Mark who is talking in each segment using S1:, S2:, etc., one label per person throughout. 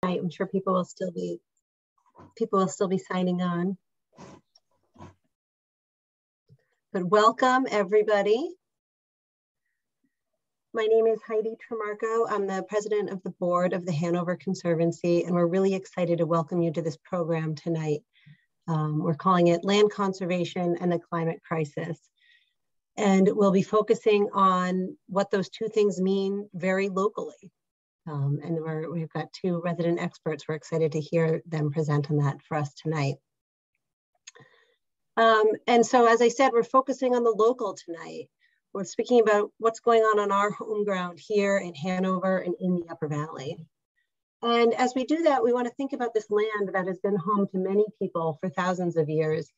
S1: I'm sure people will still be signing on. But welcome everybody. My name is Heidi Tremarco. I'm the president of the board of the Hanover Conservancy, and we're really excited to welcome you to this program tonight. We're calling it Land Conservation and the Climate Crisis. And we'll be focusing on what those two things mean very locally. And we've got two resident experts. We're excited to hear them present on that for us tonight. And so, as I said, we're focusing on the local tonight. We're speaking about what's going on our home ground here in Hanover and in the Upper Valley. And as we do that, we want to think about this land that has been home to many people for thousands of years.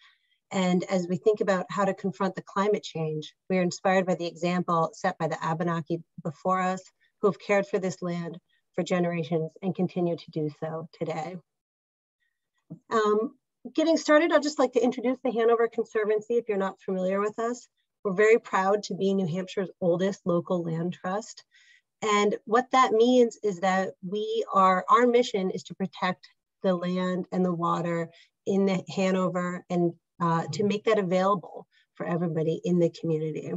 S1: And as we think about how to confront the climate change, we are inspired by the example set by the Abenaki before us, who have cared for this land for generations and continue to do so today. Getting started, I'd just like to introduce the Hanover Conservancy if you're not familiar with us. We're very proud to be New Hampshire's oldest local land trust. And what that means is that our mission is to protect the land and the water in the Hanover and to make that available for everybody in the community.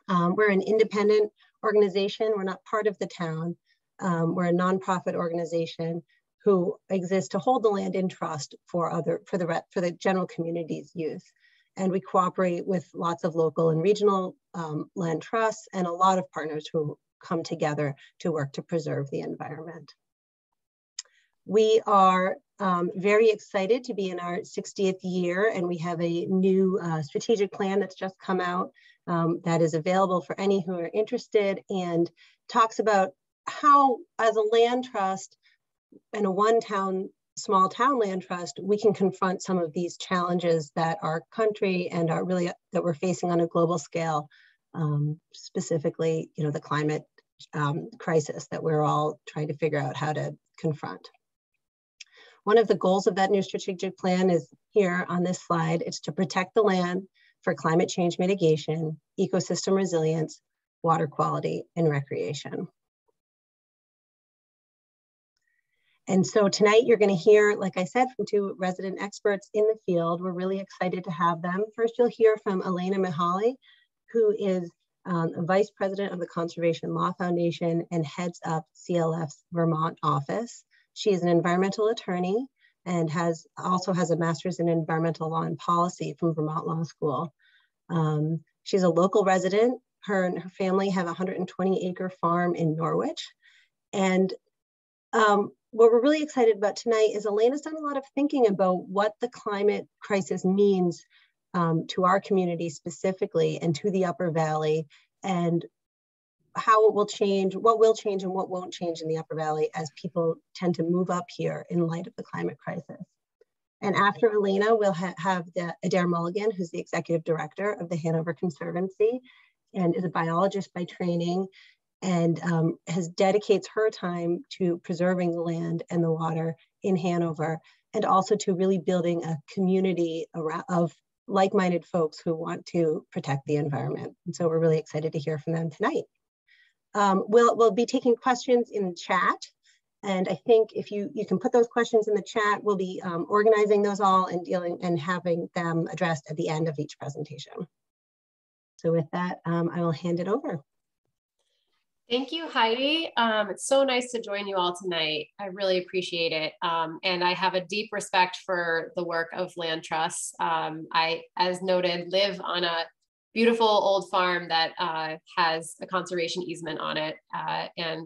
S1: We're an independent organization. We're not part of the town. We're a nonprofit organization who exists to hold the land in trust for the general community's use. And we cooperate with lots of local and regional land trusts and a lot of partners who come together to work to preserve the environment. We are very excited to be in our 60th year, and we have a new strategic plan that's just come out that is available for any who are interested and talks about how, as a land trust and a small town land trust, we can confront some of these challenges that our country and that we're facing on a global scale, specifically, the climate crisis that we're all trying to figure out how to confront. One of the goals of that new strategic plan is here on this slide. It's to protect the land for climate change mitigation, ecosystem resilience, water quality, and recreation. And so tonight you're going to hear, like I said, from two resident experts in the field. We're really excited to have them. First, you'll hear from Elena Mihaly, who is Vice President of the Conservation Law Foundation and heads up CLF's Vermont office. She is an environmental attorney and also has a master's in environmental law and policy from Vermont Law School. She's a local resident. Her and her family have a 120-acre farm in Norwich. And what we're really excited about tonight is Elena's done a lot of thinking about what the climate crisis means to our community specifically and to the Upper Valley, and how it will change, what will change and what won't change in the Upper Valley as people tend to move up here in light of the climate crisis. And after Elena, we'll have Adair Mulligan, who's the executive director of the Hanover Conservancy and is a biologist by training, and dedicates her time to preserving the land and the water in Hanover, and also to really building a community of like-minded folks who want to protect the environment. And so we're really excited to hear from them tonight. We'll be taking questions in the chat. And I think if you can put those questions in the chat, we'll be organizing those all and having them addressed at the end of each presentation. So with that, I will hand it over.
S2: Thank you, Heidi. It's so nice to join you all tonight. I really appreciate it. And I have a deep respect for the work of land trusts. I, as noted, live on a beautiful old farm that has a conservation easement on it. And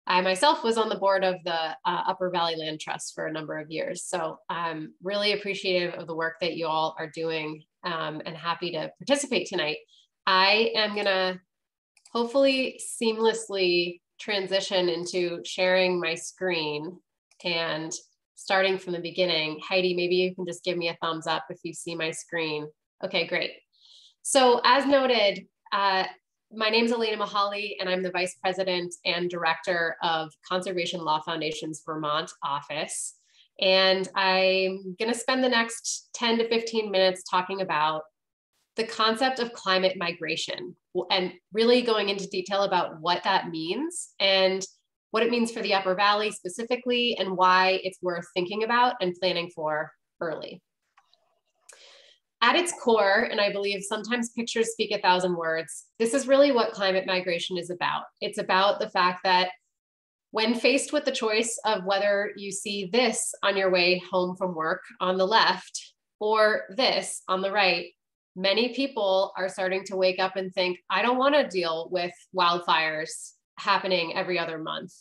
S2: I myself was on the board of the Upper Valley Land Trust for a number of years. So I'm really appreciative of the work that you all are doing and happy to participate tonight. I am gonna hopefully seamlessly transition into sharing my screen and starting from the beginning. Heidi, maybe you can just give me a thumbs up if you see my screen. Okay, great. So as noted, my name is Elena Mihaly, and I'm the Vice President and Director of Conservation Law Foundation's Vermont office. And I'm gonna spend the next 10 to 15 minutes talking about the concept of climate migration and really going into detail about what that means and what it means for the Upper Valley specifically, and why it's worth thinking about and planning for early. At its core, and I believe sometimes pictures speak 1,000 words, this is really what climate migration is about. It's about the fact that when faced with the choice of whether you see this on your way home from work on the left or this on the right, many people are starting to wake up and think, I don't want to deal with wildfires happening every other month.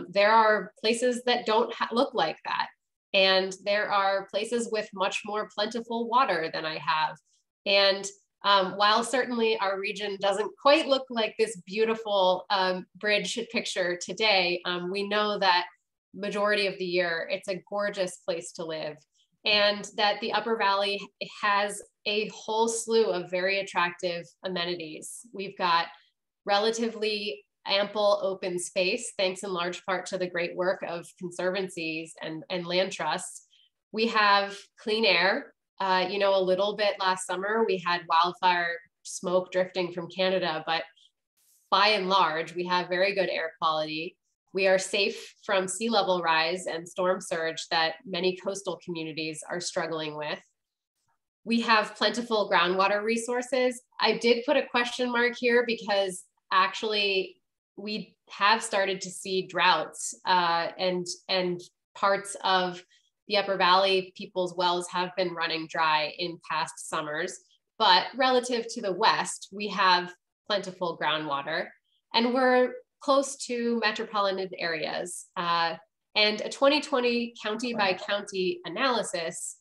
S2: There are places that don't look like that. And there are places with much more plentiful water than I have. And while certainly our region doesn't quite look like this beautiful bridge picture today, we know that majority of the year, it's a gorgeous place to live. And that the Upper Valley has a whole slew of very attractive amenities. We've got relatively ample open space, thanks in large part to the great work of conservancies and land trusts. We have clean air. A little bit last summer, we had wildfire smoke drifting from Canada, but by and large, we have very good air quality. We are safe from sea level rise and storm surge that many coastal communities are struggling with. We have plentiful groundwater resources. I did put a question mark here because actually we have started to see droughts and parts of the Upper Valley, people's wells have been running dry in past summers, but relative to the West, we have plentiful groundwater and we're close to metropolitan areas. And a 2020 county by county analysis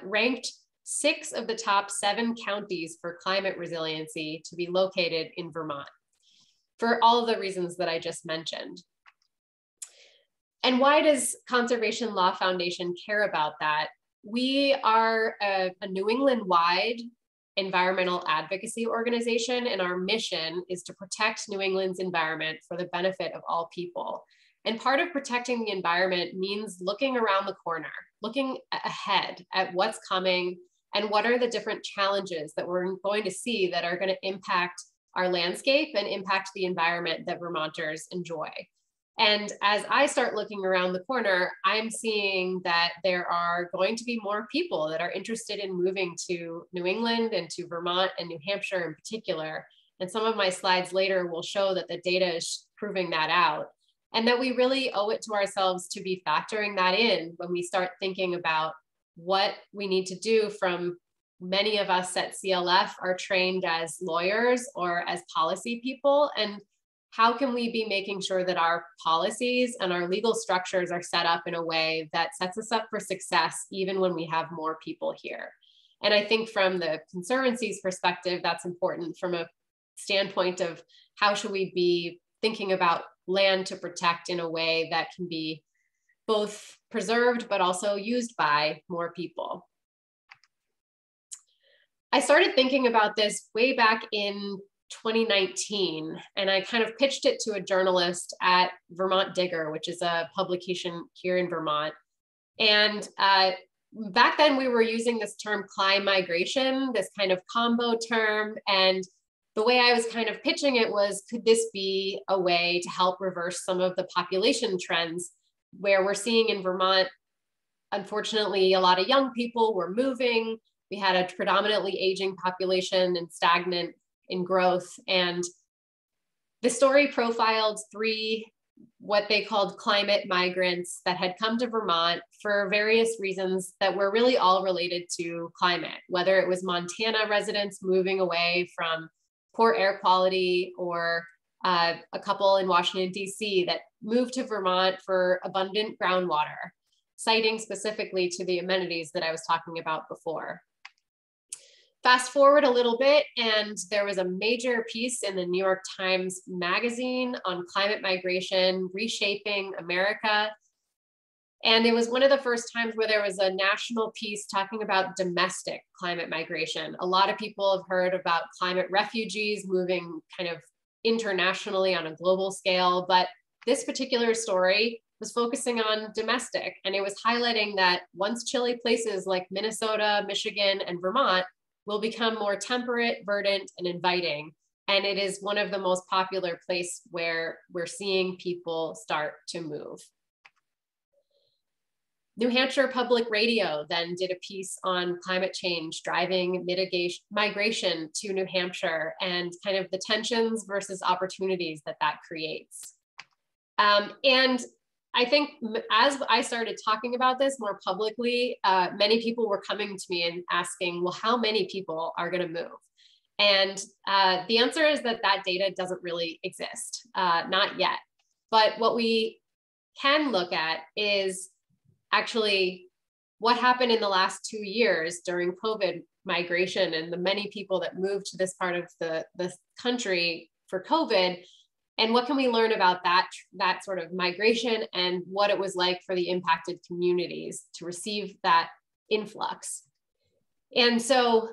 S2: ranked 6 of the top 7 counties for climate resiliency to be located in Vermont, for all of the reasons that I just mentioned. And why does Conservation Law Foundation care about that? We are a New England-wide environmental advocacy organization, and our mission is to protect New England's environment for the benefit of all people. And part of protecting the environment means looking around the corner, looking ahead at what's coming and what are the different challenges that we're going to see that are going to impact our landscape and impact the environment that Vermonters enjoy. And as I start looking around the corner, I'm seeing that there are going to be more people that are interested in moving to New England and to Vermont and New Hampshire in particular. And some of my slides later will show that the data is proving that out, and that we really owe it to ourselves to be factoring that in when we start thinking about what we need to do. From many of us at CLF are trained as lawyers or as policy people, and how can we be making sure that our policies and our legal structures are set up in a way that sets us up for success, even when we have more people here? And I think from the Conservancy's perspective, that's important from a standpoint of how should we be thinking about land to protect in a way that can be both preserved, but also used by more people. I started thinking about this way back in 2019, and I kind of pitched it to a journalist at Vermont Digger, which is a publication here in Vermont. And back then we were using this term climate migration, this kind of combo term. And the way I was kind of pitching it was, could this be a way to help reverse some of the population trends where we're seeing in Vermont, unfortunately, a lot of young people were moving. We had a predominantly aging population and stagnant in growth. And the story profiled 3 what they called climate migrants that had come to Vermont for various reasons that were really all related to climate, whether it was Montana residents moving away from poor air quality, or a couple in Washington, DC that moved to Vermont for abundant groundwater, citing specifically to the amenities that I was talking about before. Fast forward a little bit, and there was a major piece in the New York Times Magazine on climate migration, reshaping America. And it was one of the first times where there was a national piece talking about domestic climate migration. A lot of people have heard about climate refugees moving kind of internationally on a global scale, but this particular story was focusing on domestic, and it was highlighting that once chilly places like Minnesota, Michigan, and Vermont will become more temperate, verdant, and inviting, And it is one of the most popular places where we're seeing people start to move. New Hampshire Public Radio then did a piece on climate change, driving migration to New Hampshire, and kind of the tensions versus opportunities that that creates. And I think as I started talking about this more publicly, many people were coming to me and asking, well, how many people are going to move? And the answer is that that data doesn't really exist, not yet. But what we can look at is actually what happened in the last 2 years during COVID migration and the many people that moved to this part of the country for COVID. And what can we learn about that sort of migration and what it was like for the impacted communities to receive that influx? And so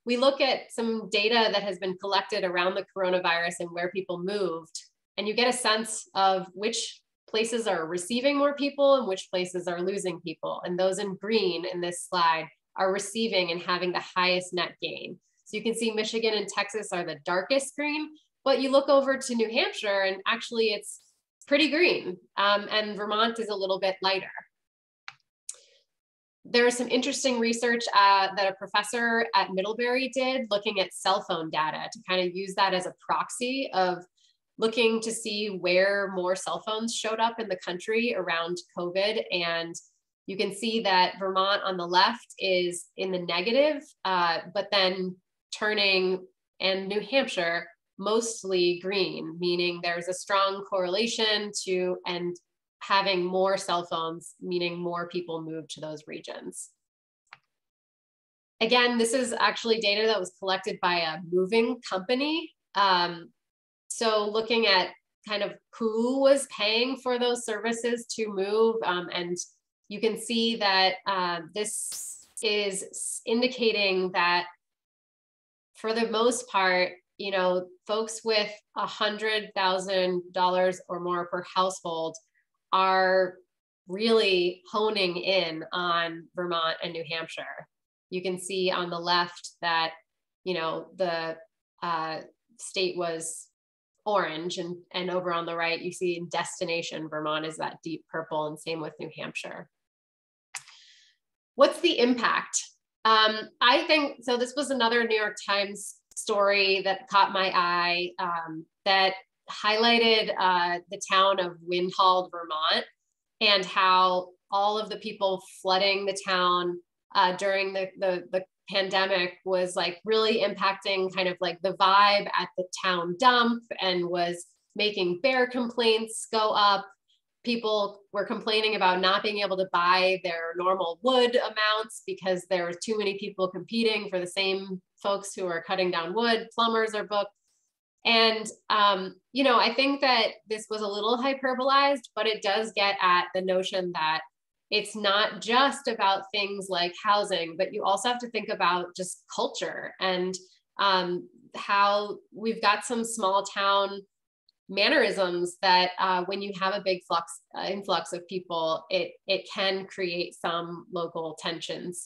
S2: we look at some data that has been collected around the coronavirus and where people moved, and you get a sense of which places are receiving more people and which places are losing people. And those in green in this slide are receiving and having the highest net gain. So you can see Michigan and Texas are the darkest green, but you look over to New Hampshire and actually it's pretty green, and Vermont is a little bit lighter. There is some interesting research that a professor at Middlebury did looking at cell phone data to kind of use that as a proxy of looking to see where more cell phones showed up in the country around COVID. And you can see that Vermont on the left is in the negative, but then turning, and New Hampshire mostly green, meaning there's a strong correlation to, and having more cell phones, meaning more people move to those regions. Again, this is actually data that was collected by a moving company. So looking at kind of who was paying for those services to move, and you can see that this is indicating that for the most part, you know, folks with $100,000 or more per household are really honing in on Vermont and New Hampshire. You can see on the left that, you know, the state was orange, and over on the right, you see in destination, Vermont is that deep purple, and same with New Hampshire. What's the impact? I think, so this was another New York Times story that caught my eye, that highlighted the town of Windhall, Vermont, and how all of the people flooding the town during the pandemic was like really impacting kind of like the vibe at the town dump, and was making bear complaints go up. People were complaining about not being able to buy their normal wood amounts because there were too many people competing for the same folks who are cutting down wood. Plumbers are booked. And, you know, I think that this was a little hyperbolized, but it does get at the notion that it's not just about things like housing, but you also have to think about just culture and how we've got some small town mannerisms that when you have a big influx of people, it can create some local tensions.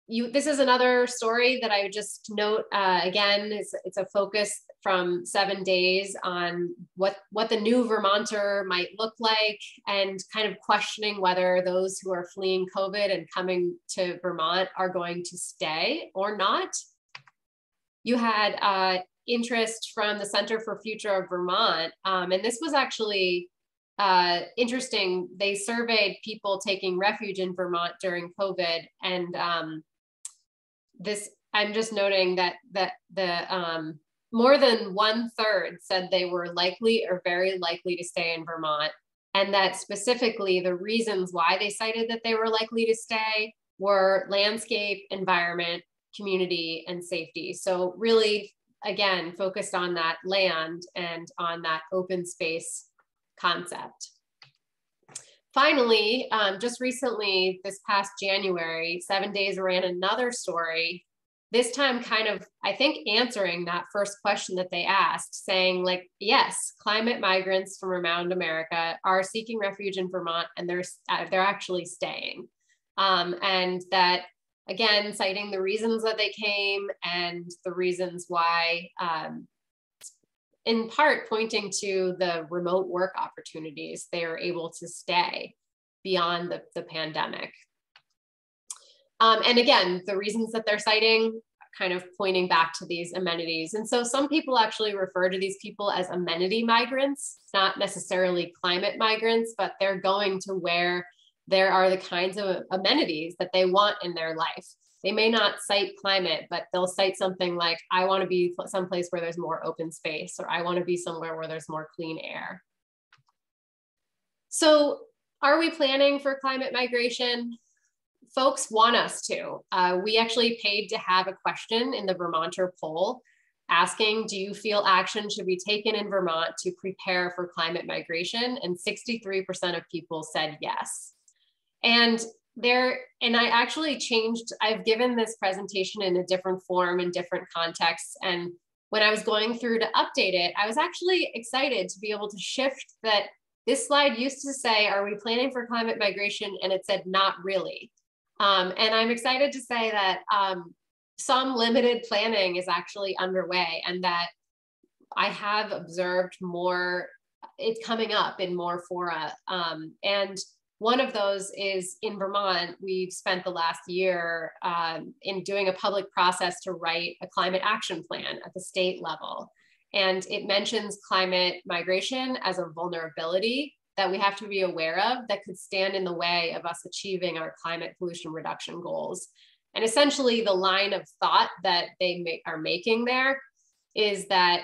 S2: This is another story that I would just note, again, it's a focus from 7 days on what the new Vermonter might look like, and kind of questioning whether those who are fleeing COVID and coming to Vermont are going to stay or not. You had interest from the Center for Future of Vermont, and this was actually interesting. They surveyed people taking refuge in Vermont during COVID, and I'm just noting that the more than 1/3 said they were likely or very likely to stay in Vermont, and that specifically the reasons why they cited that they were likely to stay were landscape, environment, community, and safety. So really, again, focused on that land and on that open space concept. Finally, just recently, this past January, 7 Days ran another story, this time kind of, I think, answering that first question that they asked, saying like, yes, climate migrants from around America are seeking refuge in Vermont, and they're actually staying. And that again, citing the reasons that they came and the reasons why, in part pointing to the remote work opportunities they are able to stay beyond the pandemic. And again, the reasons that they're citing kind of pointing back to these amenities. And so some people actually refer to these people as amenity migrants, not necessarily climate migrants, but they're going to where there are the kinds of amenities that they want in their life. They may not cite climate, but they'll cite something like, I want to be someplace where there's more open space, or I want to be somewhere where there's more clean air. So are we planning for climate migration? Folks want us to. We actually paid to have a question in the Vermonter poll asking, do you feel action should be taken in Vermont to prepare for climate migration? And 63% of people said yes. And I actually changed, I've given this presentation in a different form in different contexts. And when I was going through to update it, I was actually excited to be able to shift that. This slide used to say, are we planning for climate migration? And it said, not really. And I'm excited to say that some limited planning is actually underway, and that I have observed more, it's coming up in more fora. And one of those is in Vermont. We've spent the last year in doing a public process to write a climate action plan at the state level. And it mentions climate migration as a vulnerability that we have to be aware of that could stand in the way of us achieving our climate pollution reduction goals. And essentially the line of thought that they are making there is that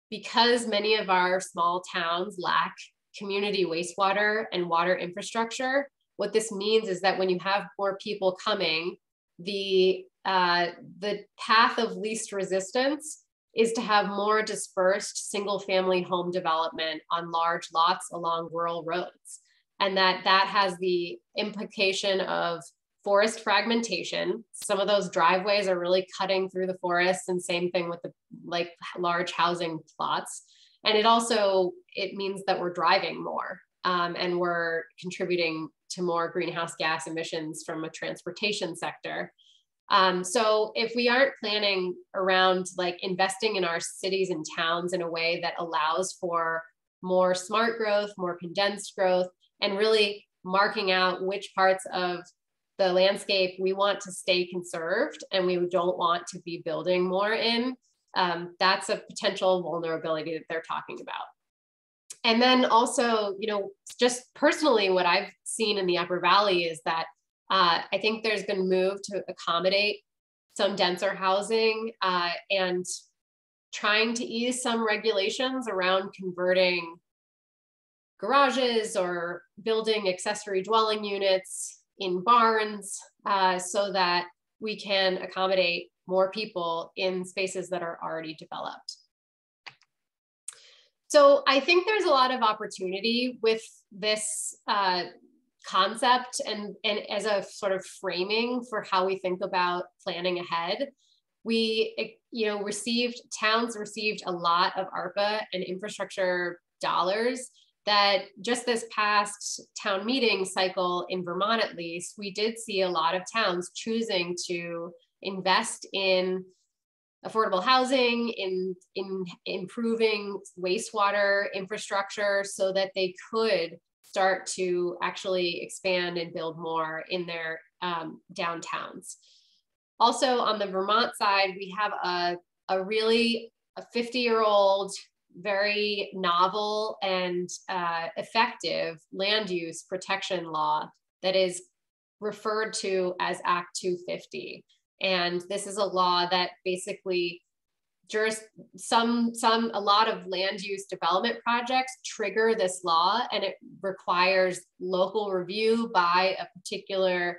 S2: because many of our small towns lack community wastewater and water infrastructure, what this means is that when you have more people coming, the path of least resistance is to have more dispersed single-family home development on large lots along rural roads. And that has the implication of forest fragmentation. Some of those driveways are really cutting through the forest, and same thing with the large housing plots. And it means that we're driving more and we're contributing to more greenhouse gas emissions from a transportation sector. So if we aren't planning around investing in our cities and towns in a way that allows for more smart growth, more condensed growth, and really marking out which parts of the landscape we want to stay conserved and we don't want to be building more in, that's a potential vulnerability that they're talking about. And then also, just personally, what I've seen in the Upper Valley is that I think there's been a move to accommodate some denser housing and trying to ease some regulations around converting garages or building accessory dwelling units in barns so that we can accommodate more people in spaces that are already developed. So I think there's a lot of opportunity with this concept and as a sort of framing for how we think about planning ahead. Towns received a lot of ARPA and infrastructure dollars that just this past town meeting cycle in Vermont, at least, we did see a lot of towns choosing to invest in affordable housing, in improving wastewater infrastructure so that they could start to actually expand and build more in their downtowns. Also on the Vermont side, we have a 50-year-old, very novel and effective land use protection law that is referred to as Act 250. And this is a law that basically a lot of land use development projects trigger this law, and it requires local review by a particular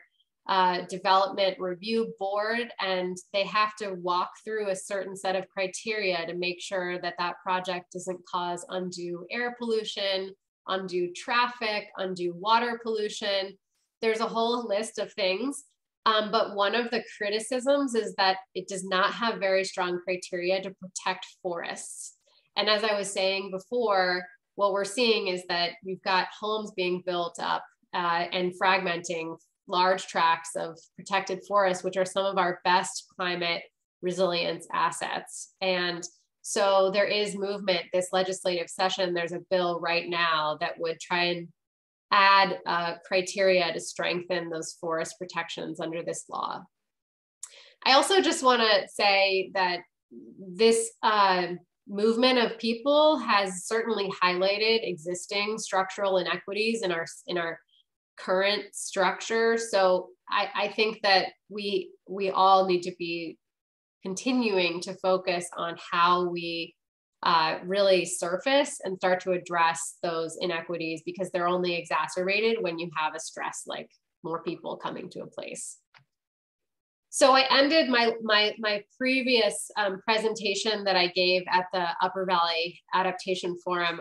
S2: development review board, and they have to walk through a certain set of criteria to make sure that that project doesn't cause undue air pollution, undue traffic, undue water pollution. There's a whole list of things. But one of the criticisms is that it does not have very strong criteria to protect forests. And as I was saying before, what we're seeing is that we've got homes being built up and fragmenting large tracts of protected forests, which are some of our best climate resilience assets. And so there is movement this legislative session. There's a bill right now that would try and add criteria to strengthen those forest protections under this law. I also just want to say that this movement of people has certainly highlighted existing structural inequities in our current structure. So I think that we all need to be continuing to focus on how we really surface and start to address those inequities, because they're only exacerbated when you have a stress like more people coming to a place. So I ended my previous presentation that I gave at the Upper Valley Adaptation Forum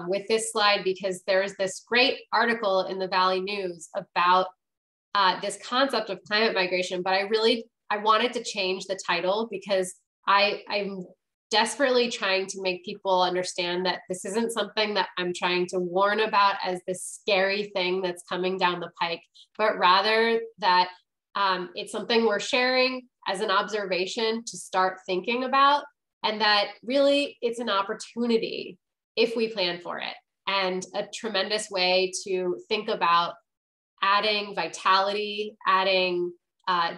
S2: with this slide, because there's this great article in the Valley News about this concept of climate migration, but I wanted to change the title, because I'm desperately trying to make people understand that this isn't something that I'm trying to warn about as this scary thing that's coming down the pike, but rather that it's something we're sharing as an observation to start thinking about, and that really it's an opportunity if we plan for it, and a tremendous way to think about adding vitality, adding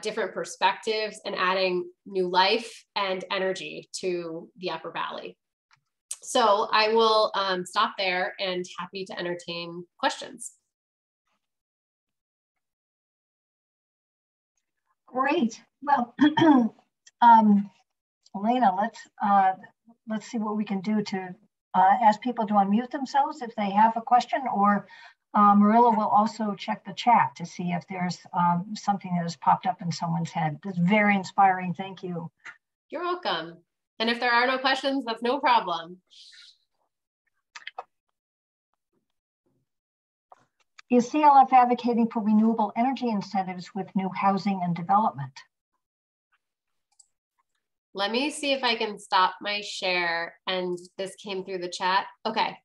S2: different perspectives, and adding new life and energy to the Upper Valley. So I will stop there and happy to entertain questions.
S3: Great. Well, Elena, let's see what we can do to ask people to unmute themselves if they have a question, or Marilla will also check the chat to see if there's something that has popped up in someone's head. That's very inspiring. Thank you.
S2: You're welcome. And if there are no questions, that's no problem.
S3: Is CLF advocating for renewable energy incentives with new housing and development?
S2: Let me see if I can stop my share, and this came through the chat. Okay.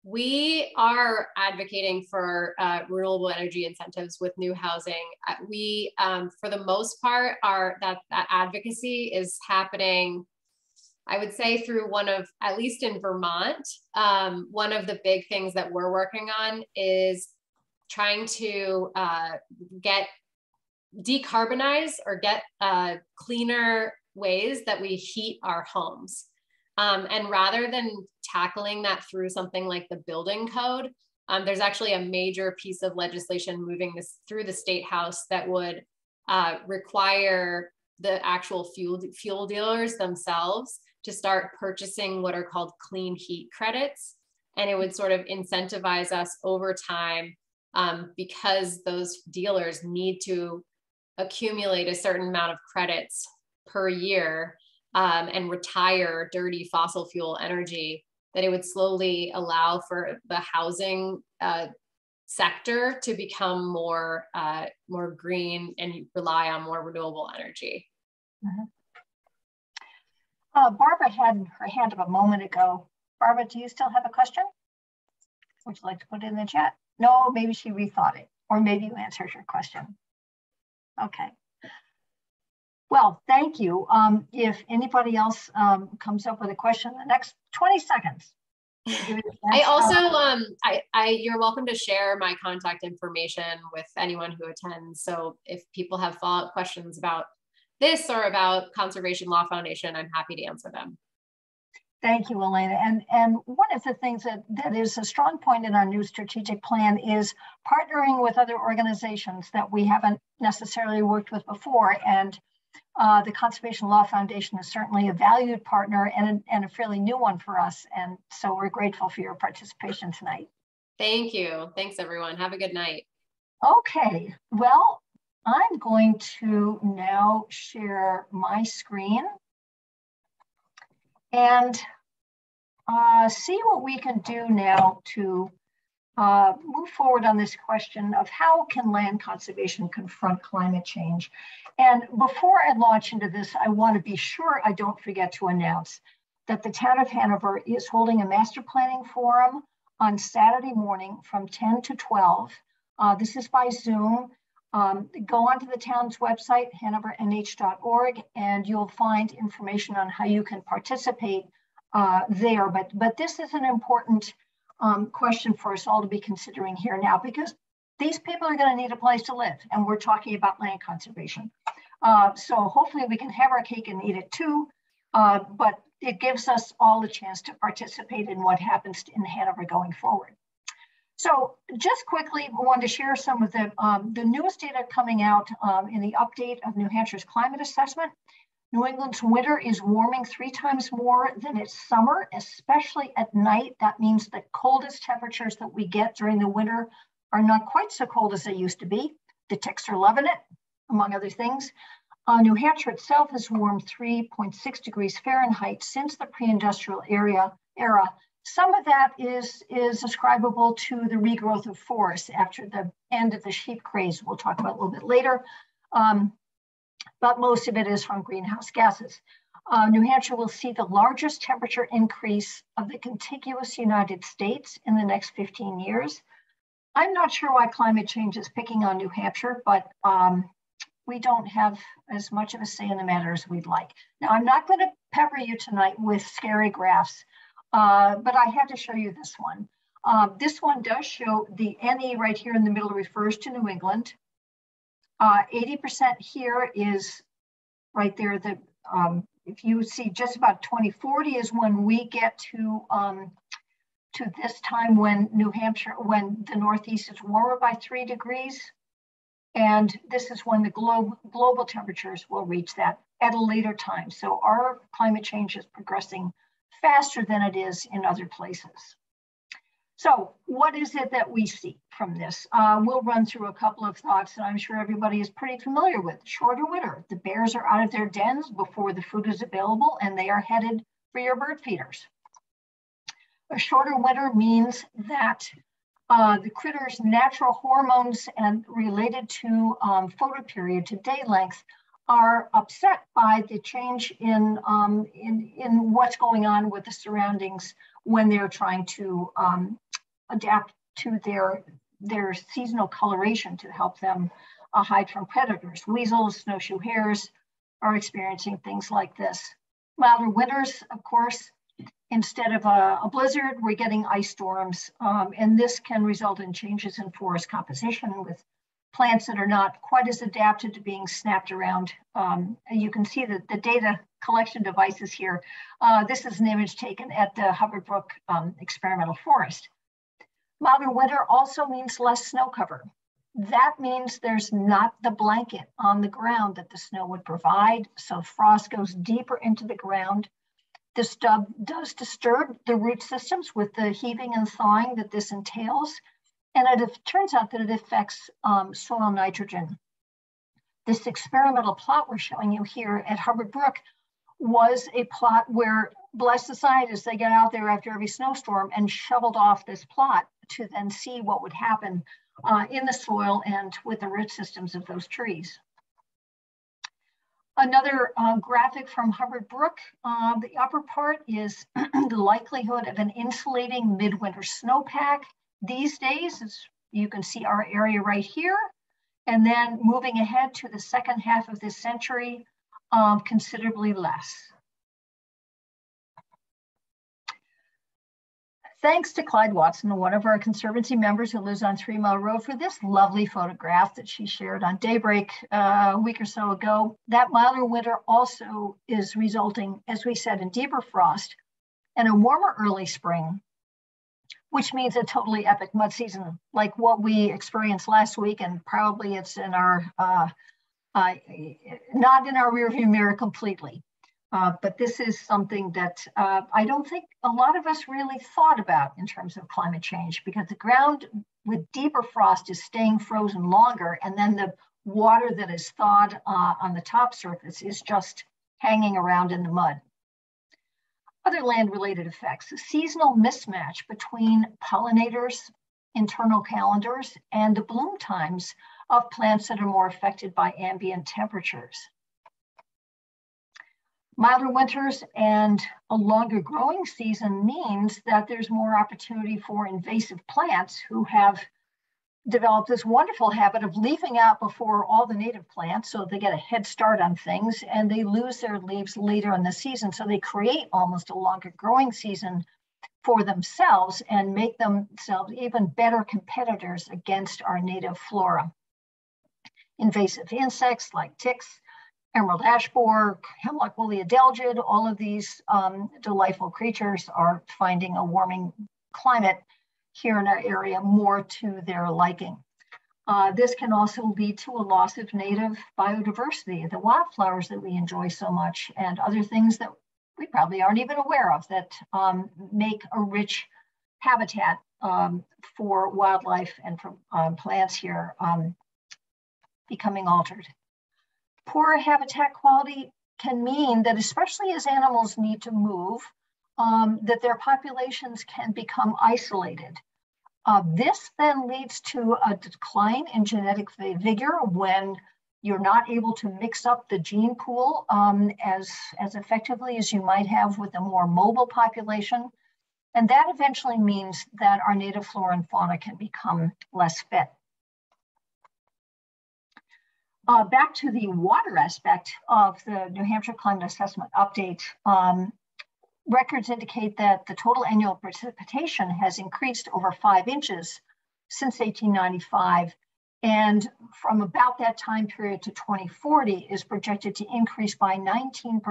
S2: We are advocating for renewable energy incentives with new housing. We, for the most part, that advocacy is happening, I would say, through one of, at least in Vermont, one of the big things that we're working on is trying to decarbonize or get cleaner ways that we heat our homes. And rather than tackling that through something like the building code, there's actually a major piece of legislation moving this through the State House that would require the actual fuel dealers themselves to start purchasing what are called clean heat credits. And it would sort of incentivize us over time, because those dealers need to accumulate a certain amount of credits per year and retire dirty fossil fuel energy, that it would slowly allow for the housing sector to become more green and rely on more renewable energy.
S3: Mm-hmm. Barbara had her hand up a moment ago. Barbara, do you still have a question? Would you like to put it in the chat? No, maybe she rethought it, or maybe you answered your question. Okay. Well, thank you. If anybody else comes up with a question in the next 20 seconds.
S2: I also, you're welcome to share my contact information with anyone who attends. So if people have follow-up questions about this or about Conservation Law Foundation, I'm happy to answer them.
S3: Thank you, Elena. And one of the things that is a strong point in our new strategic plan is partnering with other organizations that we haven't necessarily worked with before. And the Conservation Law Foundation is certainly a valued partner and a fairly new one for us. And so we're grateful for your participation tonight.
S2: Thank you. Thanks, everyone. Have a good night.
S3: Okay, well, I'm going to now share my screen and see what we can do now to move forward on this question of how can land conservation confront climate change. And before I launch into this, I want to be sure I don't forget to announce that the town of Hanover is holding a master planning forum on Saturday morning from 10 to 12. This is by Zoom. Go onto the town's website, hanovernh.org, and you'll find information on how you can participate there. But this is an important question for us all to be considering here now, because these people are going to need a place to live, and we're talking about land conservation. So hopefully we can have our cake and eat it too, but it gives us all a chance to participate in what happens in Hanover going forward. So just quickly, I wanted to share some of the newest data coming out in the update of New Hampshire's climate assessment. New England's winter is warming 3 times more than its summer, especially at night. That means the coldest temperatures that we get during the winter are not quite so cold as they used to be. The ticks are loving it, among other things. New Hampshire itself has warmed 3.6 degrees Fahrenheit since the pre-industrial era. Some of that is ascribable to the regrowth of forests after the end of the sheep craze, we'll talk about a little bit later. But most of it is from greenhouse gases. New Hampshire will see the largest temperature increase of the contiguous United States in the next 15 years. I'm not sure why climate change is picking on New Hampshire, but we don't have as much of a say in the matter as we'd like. Now, I'm not going to pepper you tonight with scary graphs, but I had to show you this one. This one does show the NE right here in the middle refers to New England. 80% here is right there. If you see just about 2040 is when we get to this time when New Hampshire, when the Northeast is warmer by 3 degrees. And this is when the global temperatures will reach that at a later time. So our climate change is progressing faster than it is in other places. So what is it that we see from this? We'll run through a couple of thoughts that I'm sure everybody is pretty familiar with. Shorter winter. The bears are out of their dens before the food is available, and they are headed for your bird feeders. A shorter winter means that the critters' natural hormones and related to photoperiod, to day length, are upset by the change in what's going on with the surroundings when they're trying to adapt to their seasonal coloration to help them hide from predators. Weasels, snowshoe hares are experiencing things like this. Milder winters, of course, instead of a blizzard, we're getting ice storms, and this can result in changes in forest composition with plants that are not quite as adapted to being snapped around. You can see the data collection devices here. This is an image taken at the Hubbard Brook Experimental Forest. Milder winter also means less snow cover. That means there's not the blanket on the ground that the snow would provide, so frost goes deeper into the ground. This does disturb the root systems with the heaving and thawing that this entails. And it turns out that it affects soil nitrogen. This experimental plot we're showing you here at Hubbard Brook was a plot where, bless the scientists, they got out there after every snowstorm and shoveled off this plot to then see what would happen in the soil and with the root systems of those trees. Another graphic from Hubbard Brook, the upper part is the likelihood of an insulating midwinter snowpack. These days, as you can see our area right here, and then moving ahead to the second half of this century, considerably less. Thanks to Clyde Watson, one of our Conservancy members who lives on 3 Mile Road, for this lovely photograph that she shared on Daybreak a week or so ago. That milder winter also is resulting, as we said, in deeper frost and a warmer early spring, which means a totally epic mud season, like what we experienced last week, and probably it's in our, not in our rearview mirror completely. But this is something that I don't think a lot of us really thought about in terms of climate change, because the ground with deeper frost is staying frozen longer, and then the water that is thawed on the top surface is just hanging around in the mud. Other land-related effects, a seasonal mismatch between pollinators, internal calendars, and the bloom times of plants that are more affected by ambient temperatures. Milder winters and a longer growing season means that there's more opportunity for invasive plants who have developed this wonderful habit of leafing out before all the native plants, so they get a head start on things, and they lose their leaves later in the season. So they create almost a longer growing season for themselves and make themselves even better competitors against our native flora. Invasive insects like ticks, emerald ash borer, hemlock woolly adelgid, all of these delightful creatures are finding a warming climate here in our area more to their liking. This can also lead to a loss of native biodiversity, the wildflowers that we enjoy so much, and other things that we probably aren't even aware of that make a rich habitat for wildlife and for plants here becoming altered. Poor habitat quality can mean that, especially as animals need to move, that their populations can become isolated. This then leads to a decline in genetic vigor when you're not able to mix up the gene pool as effectively as you might have with a more mobile population. And that eventually means that our native flora and fauna can become less fit. Back to the water aspect of the New Hampshire Climate Assessment Update, records indicate that the total annual precipitation has increased over 5 inches since 1895, and from about that time period to 2040 is projected to increase by 19%,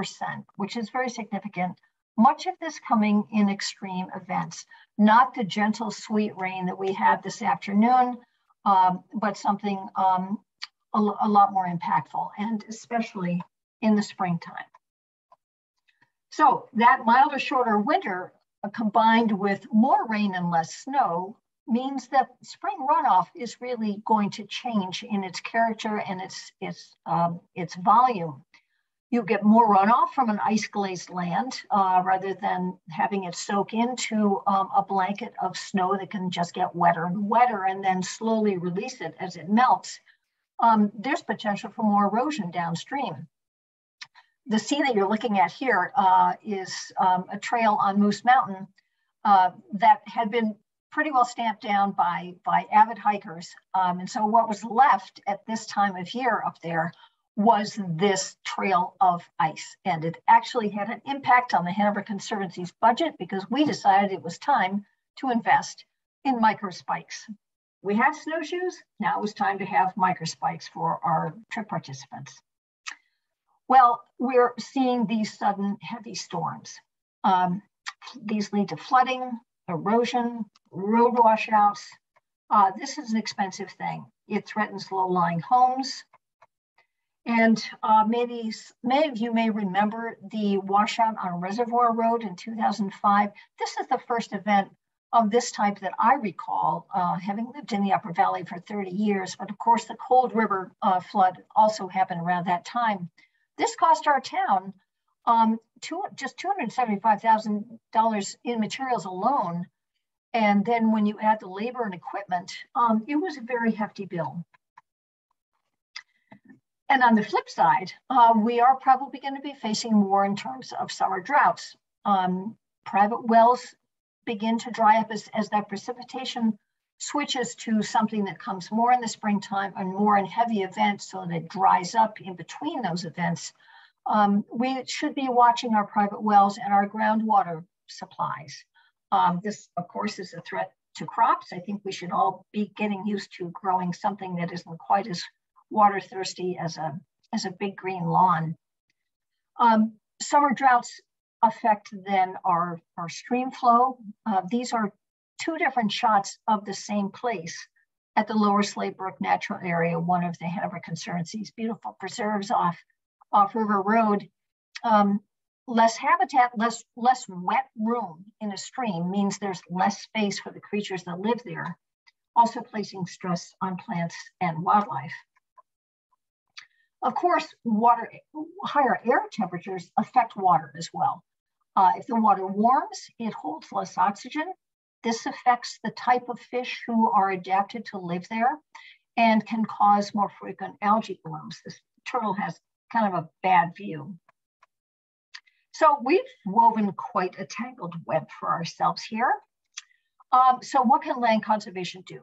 S3: which is very significant. Much of this coming in extreme events, not the gentle, sweet rain that we had this afternoon, but something a lot more impactful, and especially in the springtime. So that milder, shorter winter combined with more rain and less snow means that spring runoff is really going to change in its character and its volume. You get more runoff from an ice-glazed land rather than having it soak into a blanket of snow that can just get wetter and wetter and then slowly release it as it melts. There's potential for more erosion downstream. The scene that you're looking at here is a trail on Moose Mountain that had been pretty well stamped down by avid hikers. And so what was left at this time of year up there was this trail of ice. And it actually had an impact on the Hanover Conservancy's budget because we decided it was time to invest in microspikes. We had snowshoes, now it was time to have microspikes for our trip participants. Well, we're seeing these sudden heavy storms. These lead to flooding, erosion, road washouts. This is an expensive thing. It threatens low-lying homes. And many of you may remember the washout on Reservoir Road in 2005. This is the first event of this type that I recall, having lived in the Upper Valley for 30 years. But of course, the Cold River flood also happened around that time. This cost our town just $275,000 in materials alone. And then when you add the labor and equipment, it was a very hefty bill. And on the flip side, we are probably going to be facing more in terms of summer droughts. Private wells begin to dry up as that precipitation switches to something that comes more in the springtime and more in heavy events so that it dries up in between those events. We should be watching our private wells and our groundwater supplies. This, of course, is a threat to crops. I think we should all be getting used to growing something that isn't quite as water thirsty as a big green lawn. Summer droughts affect then our stream flow. These are two different shots of the same place at the Lower Slave Brook Natural Area, one of the Hanover Conservancy's beautiful preserves off River Road. Less habitat, less wet room in a stream means there's less space for the creatures that live there, also placing stress on plants and wildlife. Of course, higher air temperatures affect water as well. If the water warms, it holds less oxygen. This affects the type of fish who are adapted to live there and can cause more frequent algae blooms. This turtle has kind of a bad view. So we've woven quite a tangled web for ourselves here. So what can land conservation do?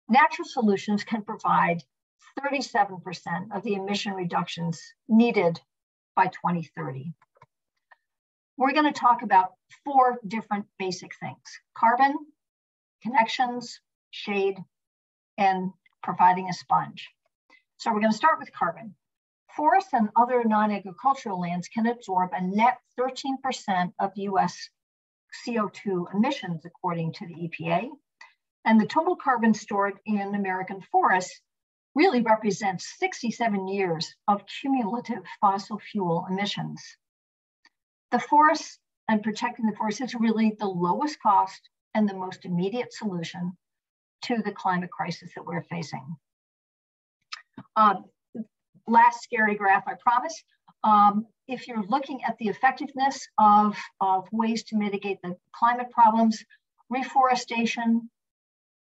S3: Natural solutions can provide 37% of the emission reductions needed by 2030. We're going to talk about 4 different basic things: carbon, connections, shade, and providing a sponge. So we're going to start with carbon. Forests and other non-agricultural lands can absorb a net 13% of US CO2 emissions, according to the EPA. And the total carbon stored in American forests really represents 67 years of cumulative fossil fuel emissions. The forests and protecting the forests is really the lowest cost and the most immediate solution to the climate crisis that we're facing. Last scary graph, I promise. If you're looking at the effectiveness of ways to mitigate the climate problems, reforestation,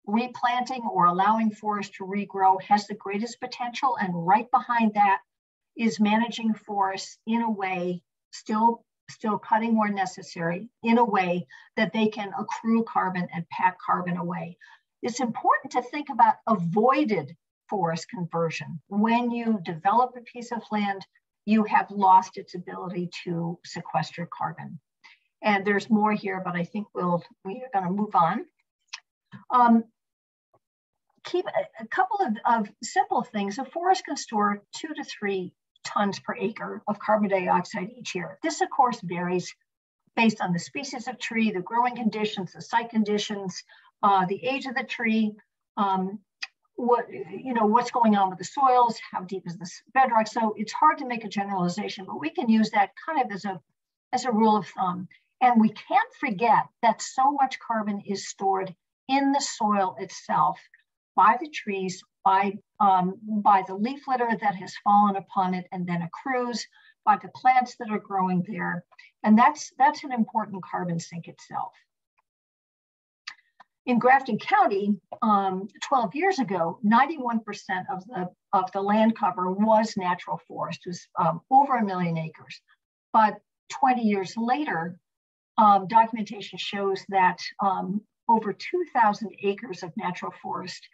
S3: replanting or allowing forests to regrow has the greatest potential. And right behind that is managing forests in a way, still cutting where necessary, in a way that they can accrue carbon and pack carbon away. It's important to think about avoided forest conversion. When you develop a piece of land, you have lost its ability to sequester carbon. And there's more here, but I think we are going to move on. Keep a couple of simple things. A forest can store 2 to 3 tons per acre of carbon dioxide each year. This, of course, varies based on the species of tree, the growing conditions, the site conditions, the age of the tree, what's going on with the soils, how deep is the bedrock. So it's hard to make a generalization, but we can use that kind of as a rule of thumb. And we can't forget that so much carbon is stored in the soil itself by the trees, by the leaf litter that has fallen upon it and then accrues, by the plants that are growing there. And that's an important carbon sink itself. In Grafton County, 12 years ago, 91% of the land cover was natural forest. It was over 1 million acres. But 20 years later, documentation shows that over 2,000 acres of natural forest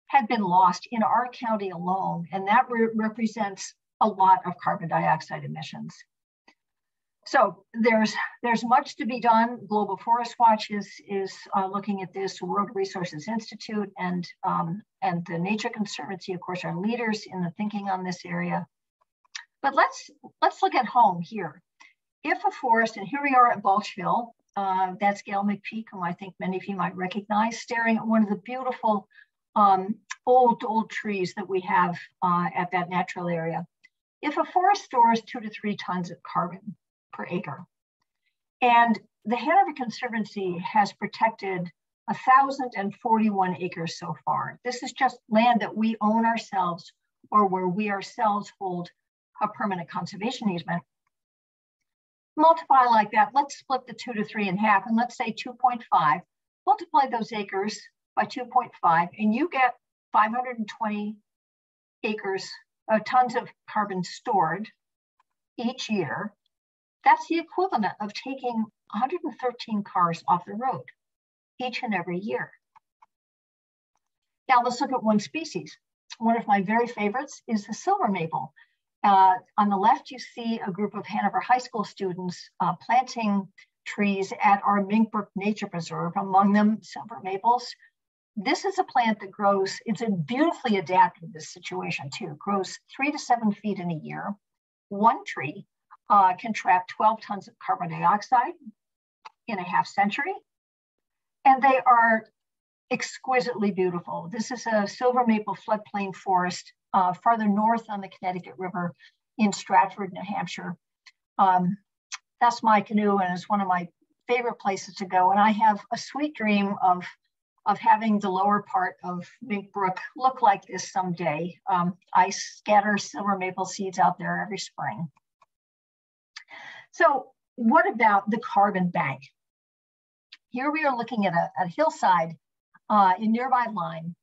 S3: had been lost in our county alone, and that represents a lot of carbon dioxide emissions. So there's much to be done. Global Forest Watch is looking at this. World Resources Institute and the Nature Conservancy, of course, are leaders in the thinking on this area. But let's look at home here. If a forest, and here we are at Balch Hill, that's Gail McPeak, whom I think many of you might recognize, staring at one of the beautiful old trees that we have at that natural area. If a forest stores 2 to 3 tons of carbon per acre, and the Hanover Conservancy has protected 1,041 acres so far. This is just land that we own ourselves or where we ourselves hold a permanent conservation easement. Multiply like that, let's split the 2 to 3 in half, and let's say 2.5. Multiply those acres by 2.5, and you get 520 tons of carbon stored each year. That's the equivalent of taking 113 cars off the road each and every year. Now let's look at one species. One of my very favorites is the silver maple. On the left, you see a group of Hanover High School students planting trees at our Mink Brook Nature Preserve, among them silver maples. This is a plant that grows, it's beautifully adapted to this situation too. It grows 3 to 7 feet in a year. One tree can trap 12 tons of carbon dioxide in a half century. And they are exquisitely beautiful. This is a silver maple floodplain forest farther north on the Connecticut River in Stratford, New Hampshire. That's my canoe, and it's one of my favorite places to go. And I have a sweet dream of having the lower part of Mink Brook look like this someday. I scatter silver maple seeds out there every spring. So what about the carbon bank? Here we are looking at a hillside in nearby Lyme,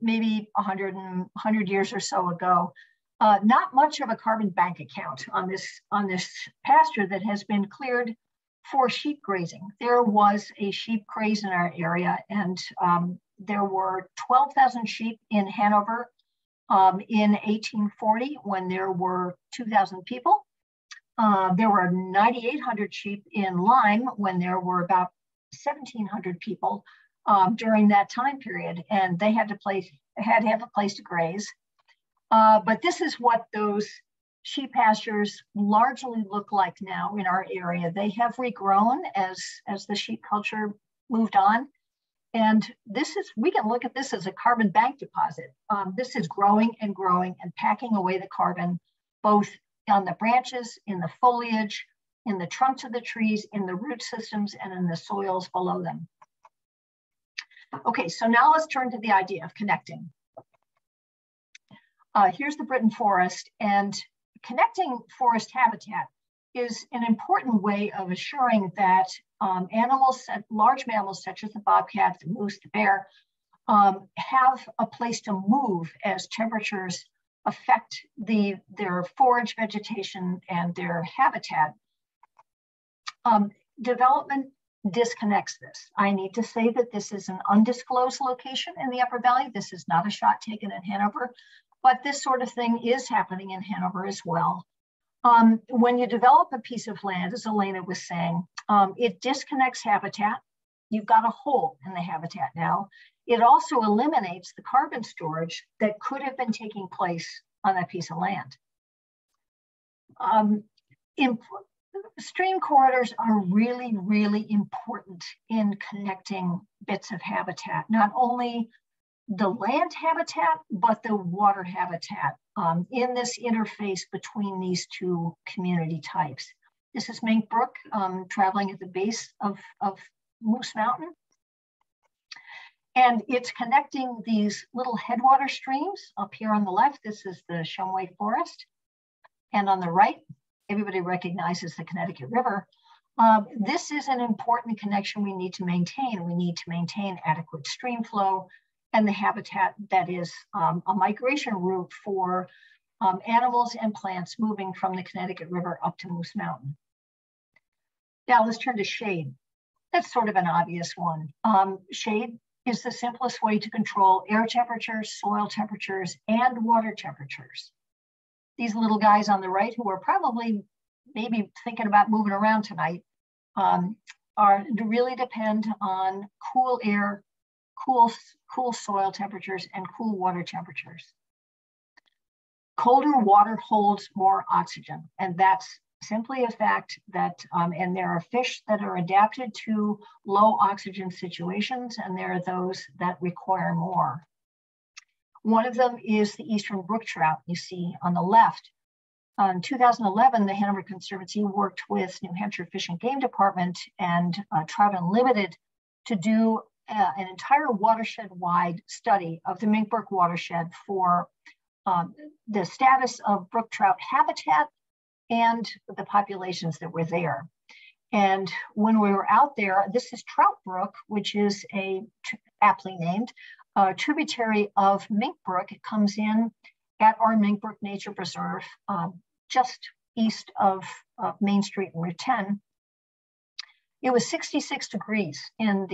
S3: maybe 100 years or so ago. Not much of a carbon bank account on this pasture that has been cleared for sheep grazing. There was a sheep craze in our area, and there were 12,000 sheep in Hanover in 1840 when there were 2,000 people. There were 9,800 sheep in Lyme when there were about 1,700 people during that time period, and they had to have a place to graze. But this is what those sheep pastures largely look like now in our area. They have regrown as the sheep culture moved on. And we can look at this as a carbon bank deposit. This is growing and growing and packing away the carbon, both on the branches, in the foliage, in the trunks of the trees, in the root systems, and in the soils below them. Okay, so now let's turn to the idea of connecting. Here's the Britain forest, and connecting forest habitat is an important way of assuring that animals, large mammals such as the bobcat, the moose, the bear, have a place to move as temperatures affect their forage vegetation and their habitat. Development disconnects this. I need to say that this is an undisclosed location in the Upper Valley. This is not a shot taken in Hanover, but this sort of thing is happening in Hanover as well. When you develop a piece of land, as Elena was saying, it disconnects habitat. You've got a hole in the habitat now. It also eliminates the carbon storage that could have been taking place on that piece of land. Stream corridors are really, really important in connecting bits of habitat, not only the land habitat, but the water habitat in this interface between these two community types. This is Mink Brook traveling at the base of Moose Mountain. And it's connecting these little headwater streams. Up here on the left, this is the Shumway Forest. And on the right, everybody recognizes the Connecticut River. This is an important connection we need to maintain. We need to maintain adequate stream flow and the habitat that is a migration route for animals and plants moving from the Connecticut River up to Moose Mountain. Now let's turn to shade. That's sort of an obvious one. Shade is the simplest way to control air temperatures, soil temperatures, and water temperatures. These little guys on the right, who are probably maybe thinking about moving around tonight, really depend on cool air, cool soil temperatures, and cool water temperatures. Colder water holds more oxygen, and that's simply a fact that, and there are fish that are adapted to low oxygen situations, and there are those that require more. One of them is the eastern brook trout you see on the left. In 2011, the Hanover Conservancy worked with New Hampshire Fish and Game Department and Trout Unlimited to do an entire watershed-wide study of the Mink Brook watershed for the status of brook trout habitat and the populations that were there. And when we were out there, this is Trout Brook, which is aptly named, tributary of Mink Brook. It comes in at our Mink Brook Nature Preserve, just east of Main Street and Route 10. It was 66 degrees in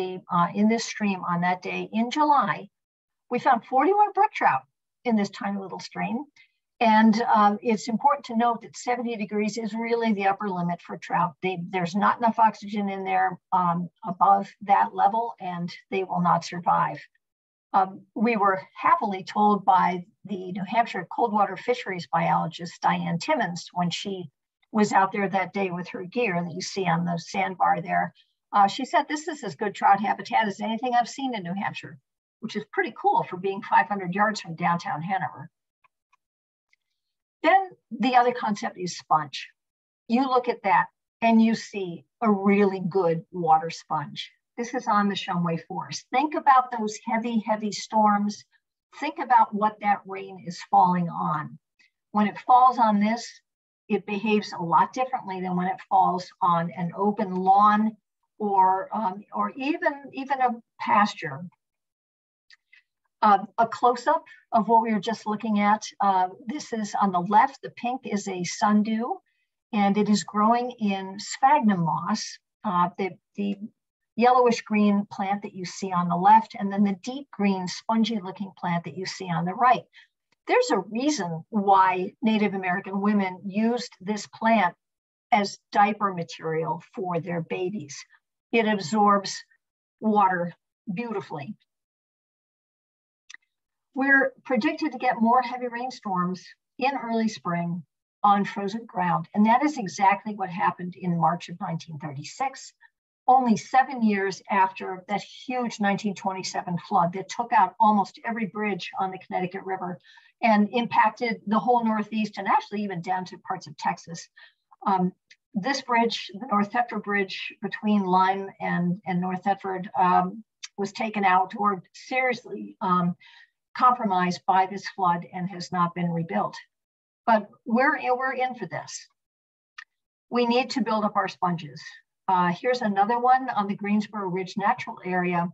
S3: this stream on that day in July. We found 41 brook trout in this tiny little stream. And it's important to note that 70 degrees is really the upper limit for trout. There's not enough oxygen in there above that level, and they will not survive. We were happily told by the New Hampshire coldwater fisheries biologist, Diane Timmons, when she was out there that day with her gear that you see on the sandbar there. She said, this is as good trout habitat as anything I've seen in New Hampshire, which is pretty cool for being 500 yards from downtown Hanover. Then the other concept is sponge. You look at that and you see a really good water sponge. This is on the Shumway Forest. Think about those heavy, heavy storms. Think about what that rain is falling on. When it falls on this, it behaves a lot differently than when it falls on an open lawn or even a pasture. A close-up of what we were just looking at. This is on the left. The pink is a sundew, and it is growing in sphagnum moss, the yellowish green plant that you see on the left, and then the deep green spongy-looking plant that you see on the right. There's a reason why Native American women used this plant as diaper material for their babies. It absorbs water beautifully. We're predicted to get more heavy rainstorms in early spring on frozen ground, and that is exactly what happened in March of 1936, only 7 years after that huge 1927 flood that took out almost every bridge on the Connecticut River and impacted the whole Northeast and actually even down to parts of Texas. This bridge, the North Thetford Bridge between Lyme and North Thetford, was taken out or seriously compromised by this flood and has not been rebuilt. But we're in for this. We need to build up our sponges. Here's another one on the Greensboro Ridge Natural Area,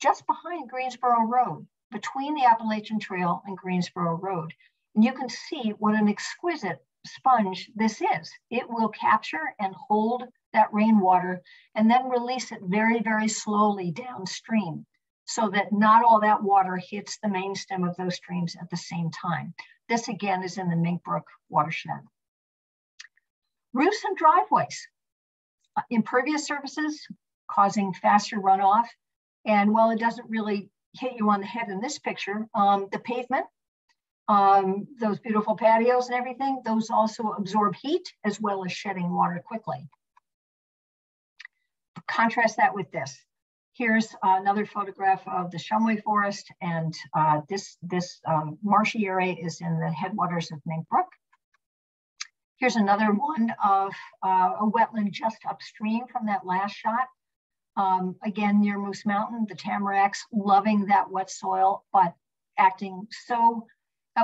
S3: just behind Greensboro Road, between the Appalachian Trail and Greensboro Road. And you can see what an exquisite sponge this is. It will capture and hold that rainwater and then release it very, very slowly downstream, so that not all that water hits the main stem of those streams at the same time. This again is in the Mink Brook watershed. Roofs and driveways, impervious surfaces causing faster runoff. And while it doesn't really hit you on the head in this picture, the pavement, those beautiful patios and everything, those also absorb heat as well as shedding water quickly. Contrast that with this. Here's another photograph of the Shumway Forest, and this marshy area is in the headwaters of Mink Brook. Here's another one of a wetland just upstream from that last shot. Again, near Moose Mountain, the tamaracks loving that wet soil, but acting so,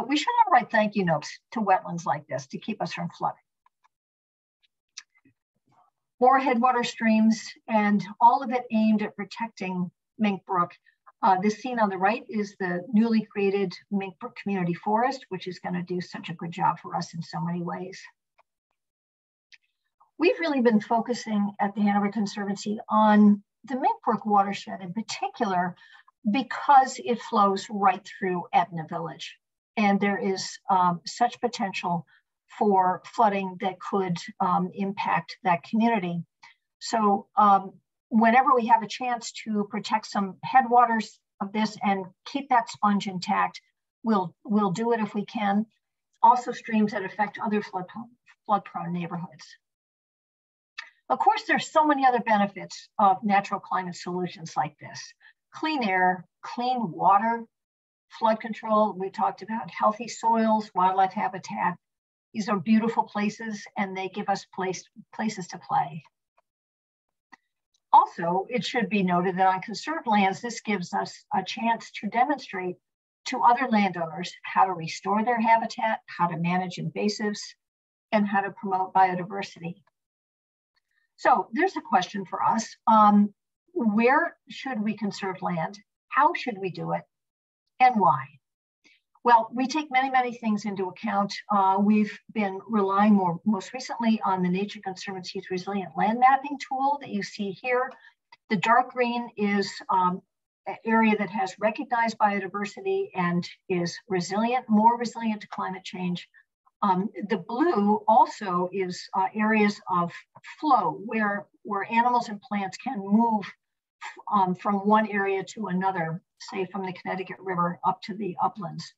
S3: we should have write thank you notes to wetlands like this to keep us from flooding. More headwater streams, and all of it aimed at protecting Mink Brook. This scene on the right is the newly created Mink Brook Community Forest, which is going to do such a good job for us in so many ways. We've really been focusing at the Hanover Conservancy on the Mink Brook watershed in particular because it flows right through Etna Village. And there is such potential for flooding that could impact that community. So whenever we have a chance to protect some headwaters of this and keep that sponge intact, we'll do it if we can. Also streams that affect other flood-prone neighborhoods. Of course, there's so many other benefits of natural climate solutions like this. Clean air, clean water, flood control, we talked about healthy soils, wildlife habitat. These are beautiful places and they give us places to play. Also, it should be noted that on conserved lands, this gives us a chance to demonstrate to other landowners how to restore their habitat, how to manage invasives, and how to promote biodiversity. So there's a question for us. Where should we conserve land? How should we do it? And why? Well, we take many, many things into account. We've been relying most recently on the Nature Conservancy's resilient land mapping tool that you see here. The dark green is an area that has recognized biodiversity and is resilient, more resilient to climate change. The blue also is areas of flow where animals and plants can move from one area to another, say from the Connecticut River up to the uplands.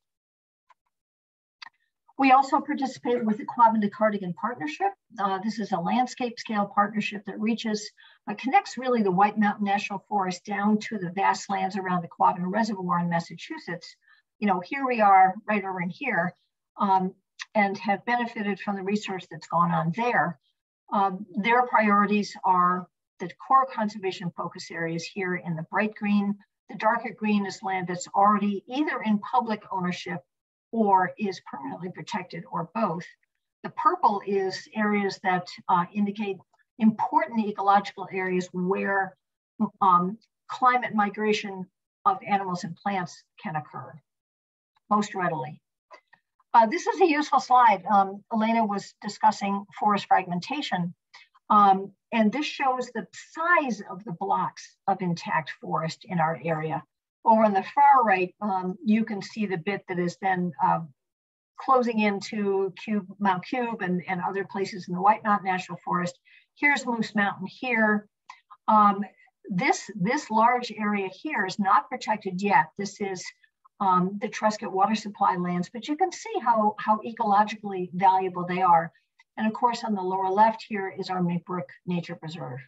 S3: We also participated with the Quabbin to Cardigan Partnership. This is a landscape scale partnership that connects really the White Mountain National Forest down to the vast lands around the Quabbin Reservoir in Massachusetts. You know, here we are right over in here and have benefited from the research that's gone on there. Their priorities are the core conservation focus areas here in the bright green. The darker green is land that's already either in public ownership or is permanently protected, or both. The purple is areas that indicate important ecological areas where climate migration of animals and plants can occur most readily. This is a useful slide. Elena was discussing forest fragmentation, and this shows the size of the blocks of intact forest in our area. Over on the far right, you can see the bit that is then closing into Mount Cube and other places in the White Mountain National Forest. Here's Moose Mountain here. This large area here is not protected yet. This is the Trescott water supply lands, but you can see how ecologically valuable they are. And of course, on the lower left here is our Mink Brook Nature Preserve.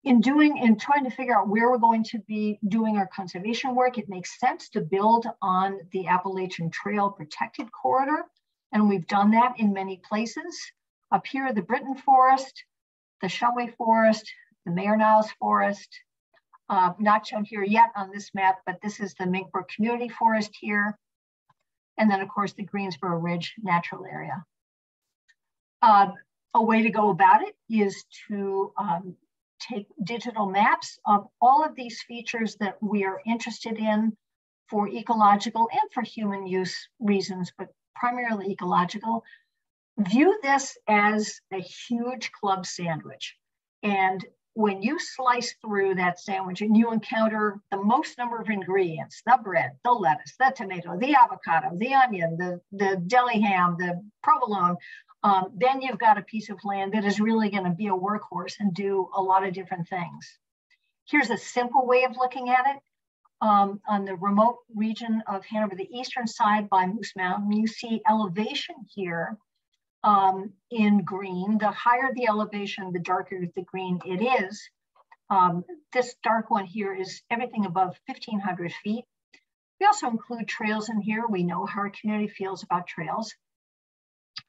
S3: In trying to figure out where we're going to be doing our conservation work, it makes sense to build on the Appalachian Trail Protected Corridor. And we've done that in many places. Up here, the Britton Forest, the Shumway Forest, the Mayor Niles Forest, not shown here yet on this map, but this is the Mink Brook Community Forest here. And then of course, the Greensboro Ridge Natural Area. A way to go about it is to take digital maps of all of these features that we are interested in for ecological and for human use reasons, but primarily ecological. View this as a huge club sandwich. And when you slice through that sandwich and you encounter the most number of ingredients, the bread, the lettuce, the tomato, the avocado, the onion, the deli ham, the provolone, then you've got a piece of land that is really going to be a workhorse and do a lot of different things. Here's a simple way of looking at it. On the remote region of Hanover, the eastern side by Moose Mountain, you see elevation here in green. The higher the elevation, the darker the green it is. This dark one here is everything above 1,500 feet. We also include trails in here. We know how our community feels about trails.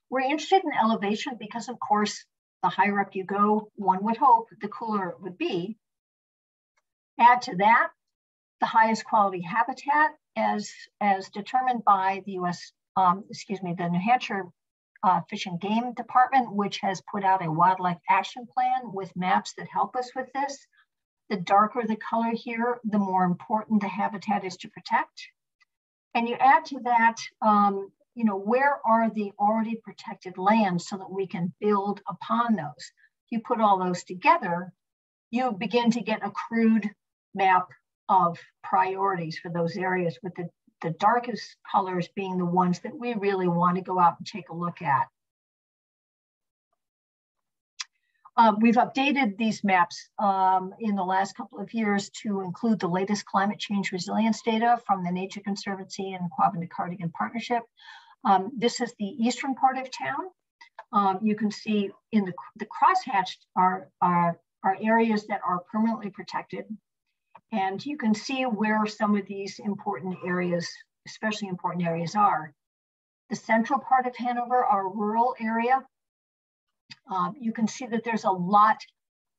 S3: We're interested in elevation because, of course, the higher up you go, one would hope, the cooler it would be. Add to that the highest quality habitat as determined by the the New Hampshire Fish and Game Department, which has put out a wildlife action plan with maps that help us with this. The darker the color here, the more important the habitat is to protect. And you add to that, where are the already protected lands so that we can build upon those? You put all those together, you begin to get a crude map of priorities for those areas, with the darkest colors being the ones that we really want to go out and take a look at. We've updated these maps in the last couple of years to include the latest climate change resilience data from the Nature Conservancy and Quabbin to Cardigan Partnership. This is the eastern part of town. You can see in the crosshatched are areas that are permanently protected. And you can see where some of these important areas, especially important areas, are. The central part of Hanover, our rural area, you can see that there's a lot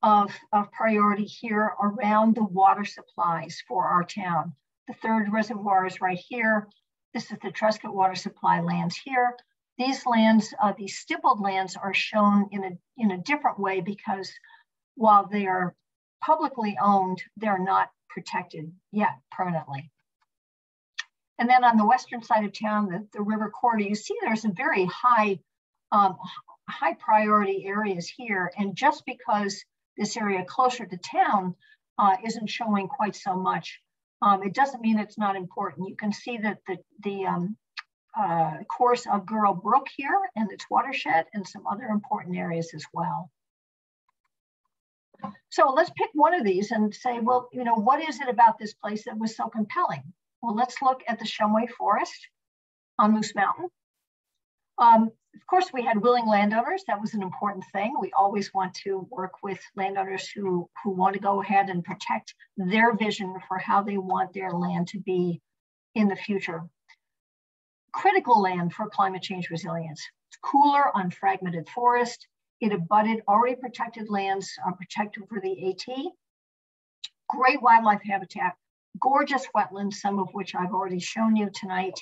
S3: of priority here around the water supplies for our town. The third reservoir is right here. This is the Trescott water supply lands here. These lands, these stippled lands, are shown in a different way because while they are publicly owned, they're not protected yet permanently. And then on the western side of town, the river corridor, you see there's some very high priority areas here. And just because this area closer to town isn't showing quite so much, it doesn't mean it's not important. You can see that the course of Girl Brook here and its watershed and some other important areas as well. So let's pick one of these and say, well, what is it about this place that was so compelling? Well, let's look at the Shumway Forest on Moose Mountain. Of course, we had willing landowners. That was an important thing. We always want to work with landowners who want to go ahead and protect their vision for how they want their land to be in the future. Critical land for climate change resilience. It's cooler, unfragmented forest. It abutted already protected lands, protected for the AT. Great wildlife habitat, gorgeous wetlands, some of which I've already shown you tonight,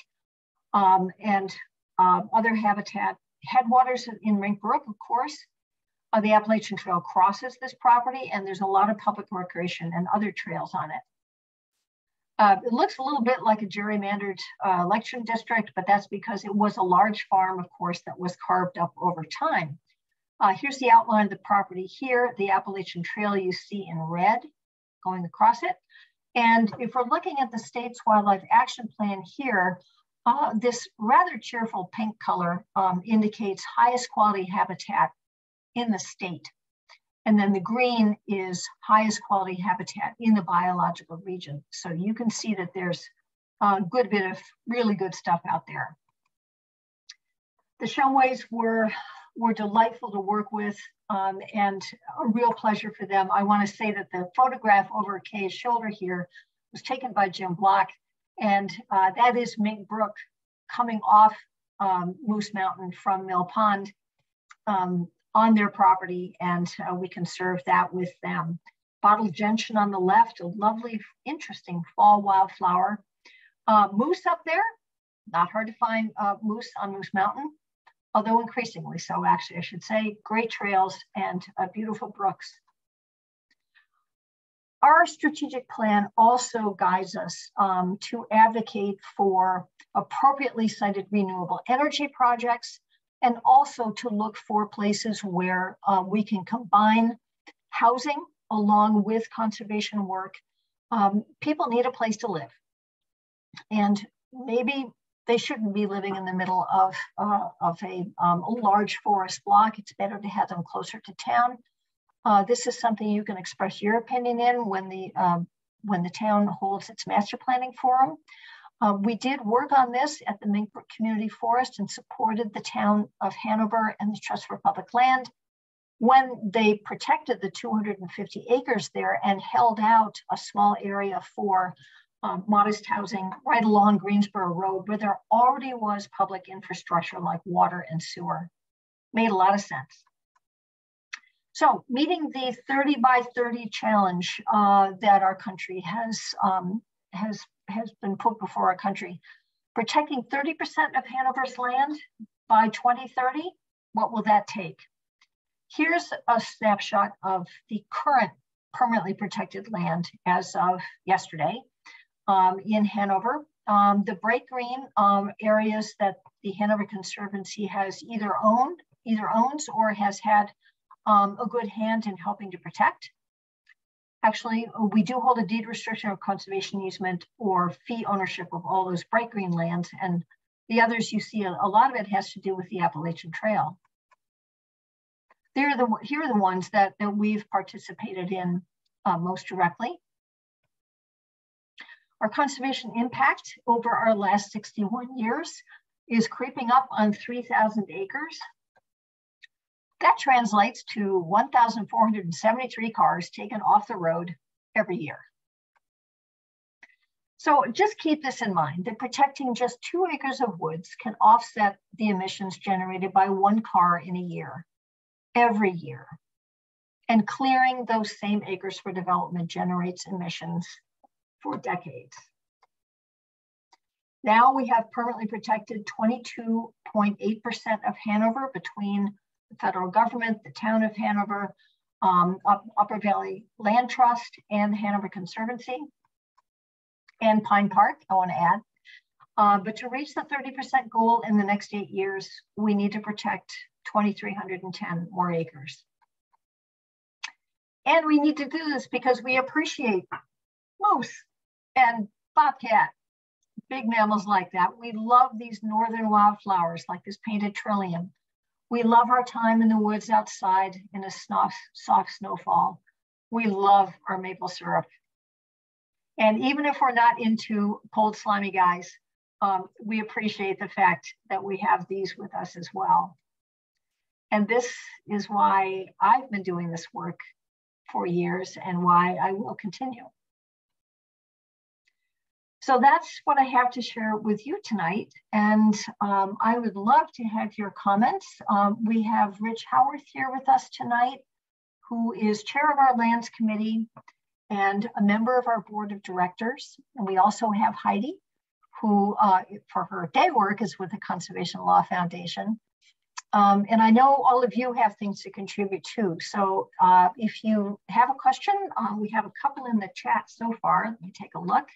S3: and other habitat. Headwaters in Mink Brook, of course. The Appalachian Trail crosses this property, and there's a lot of public recreation and other trails on it. It looks a little bit like a gerrymandered election district, but that's because it was a large farm, of course, that was carved up over time. Here's the outline of the property here. The Appalachian Trail you see in red going across it. And if we're looking at the state's wildlife action plan here, this rather cheerful pink color indicates highest quality habitat in the state. And then the green is highest quality habitat in the biological region. So you can see that there's a good bit of really good stuff out there. The Shumways were delightful to work with and a real pleasure for them. I want to say that the photograph over Kay's shoulder here was taken by Jim Block, and that is Mink Brook coming off Moose Mountain from Mill Pond on their property, and we can serve that with them. Bottled gentian on the left, a lovely, interesting fall wildflower. Moose up there, not hard to find moose on Moose Mountain, although increasingly so, actually, I should say. Great trails and beautiful brooks. Our strategic plan also guides us to advocate for appropriately sited renewable energy projects, and also to look for places where we can combine housing along with conservation work. People need a place to live, and maybe they shouldn't be living in the middle of a large forest block. It's better to have them closer to town. This is something you can express your opinion in when the town holds its master planning forum. We did work on this at the Mink Brook Community Forest and supported the town of Hanover and the Trust for Public Land when they protected the 250 acres there and held out a small area for modest housing right along Greensboro Road, where there already was public infrastructure like water and sewer. Made a lot of sense. So meeting the 30 by 30 challenge that our country has been put before our country, protecting 30% of Hanover's land by 2030, what will that take? Here's a snapshot of the current permanently protected land as of yesterday in Hanover. The bright green areas that the Hanover Conservancy has either owns or has had a good hand in helping to protect. Actually, we do hold a deed restriction or conservation easement or fee ownership of all those bright green lands, and the others you see, a lot of it has to do with the Appalachian Trail. Here are the ones that we've participated in most directly. Our conservation impact over our last 61 years is creeping up on 3,000 acres. That translates to 1,473 cars taken off the road every year. So just keep this in mind, that protecting just 2 acres of woods can offset the emissions generated by 1 car in a year, every year. And clearing those same acres for development generates emissions for decades. Now we have permanently protected 22.8% of Hanover between the federal government, the town of Hanover, Upper Valley Land Trust, and the Hanover Conservancy, and Pine Park, I want to add. But to reach the 30% goal in the next 8 years, we need to protect 2,310 more acres. And we need to do this because we appreciate moose and bobcat, big mammals like that. We love these northern wildflowers like this painted trillium. We love our time in the woods outside in a soft snowfall. We love our maple syrup. And even if we're not into cold, slimy guys, we appreciate the fact that we have these with us as well. And this is why I've been doing this work for years and why I will continue. So that's what I have to share with you tonight. And I would love to have your comments. We have Rich Howarth here with us tonight, who is chair of our Lands Committee and a member of our board of directors. And we also have Heidi, who for her day work is with the Conservation Law Foundation. And I know all of you have things to contribute too. So if you have a question, we have a couple in the chat so far. Let me take a look.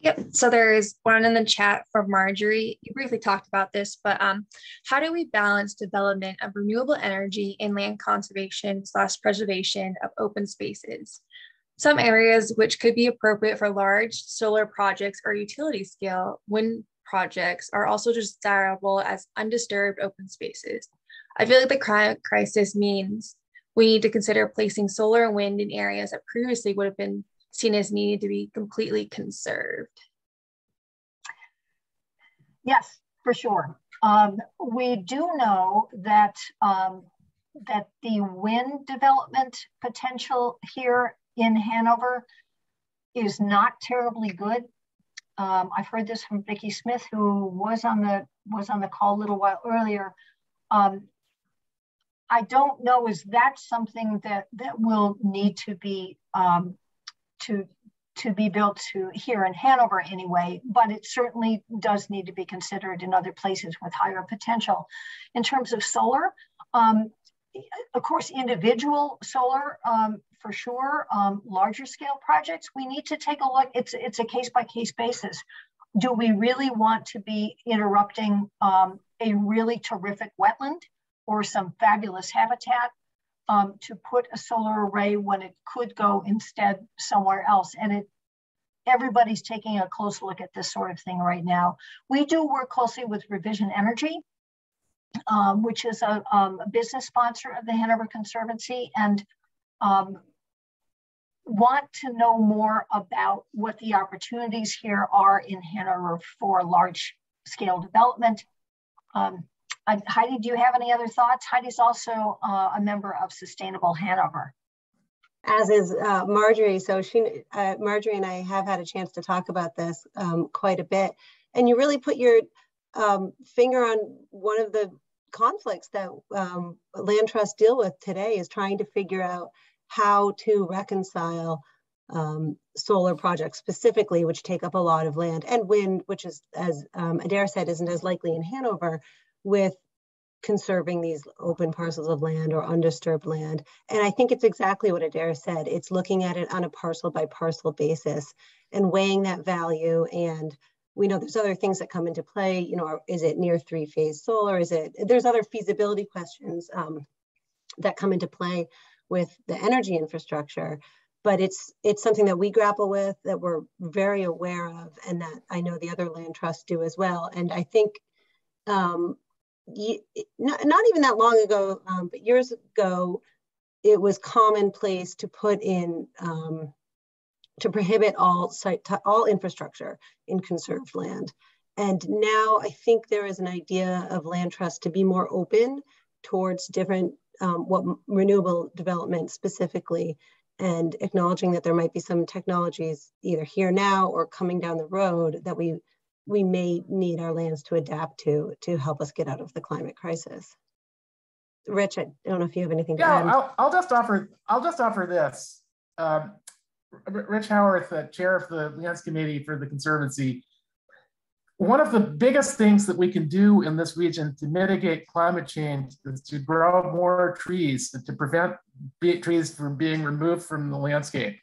S4: Yep, so there's one in the chat from Marjorie. You briefly talked about this, but how do we balance development of renewable energy and land conservation / preservation of open spaces? Some areas which could be appropriate for large solar projects or utility scale wind projects are also desirable as undisturbed open spaces. I feel like the climate crisis means we need to consider placing solar and wind in areas that previously would have been seen as needed to be completely conserved.
S3: Yes, for sure. We do know that that the wind development potential here in Hanover is not terribly good. I've heard this from Vicki Smith, who was on the call a little while earlier. I don't know, is that something that will need to be to be built to here in Hanover anyway, but it certainly does need to be considered in other places with higher potential. In terms of solar, of course, individual solar for sure, larger scale projects, we need to take a look. It's a case-by-case basis. Do we really want to be interrupting a really terrific wetland or some fabulous habitat to put a solar array when it could go instead somewhere else? And everybody's taking a close look at this sort of thing right now. We do work closely with Revision Energy, which is a business sponsor of the Hanover Conservancy, and want to know more about what the opportunities here are in Hanover for large scale development. Heidi, do you have any other thoughts? Heidi's also a member of Sustainable Hanover.
S1: As is Marjorie. So Marjorie and I have had a chance to talk about this quite a bit. And you really put your finger on one of the conflicts that land trusts deal with today, is trying to figure out how to reconcile solar projects specifically, which take up a lot of land, and wind, which is, as Adair said, isn't as likely in Hanover, with conserving these open parcels of land or undisturbed land. And I think it's exactly what Adair said. It's looking at it on a parcel by parcel basis and weighing that value. And we know there's other things that come into play. You know, is it near three-phase solar? There's other feasibility questions that come into play with the energy infrastructure. But it's something that we grapple with, that we're very aware of, and that I know the other land trusts do as well. And I think not even that long ago, but years ago, it was commonplace to put in, to prohibit all infrastructure in conserved land. And now I think there is an idea of land trusts to be more open towards different, renewable development specifically, and acknowledging that there might be some technologies either here now or coming down the road that we may need our lands to adapt to help us get out of the climate crisis. Rich, I don't know if you have anything to add.
S5: I'll just offer this. Rich Howarth, chair of the Lands Committee for the Conservancy. One of the biggest things that we can do in this region to mitigate climate change is to grow more trees and to prevent trees from being removed from the landscape.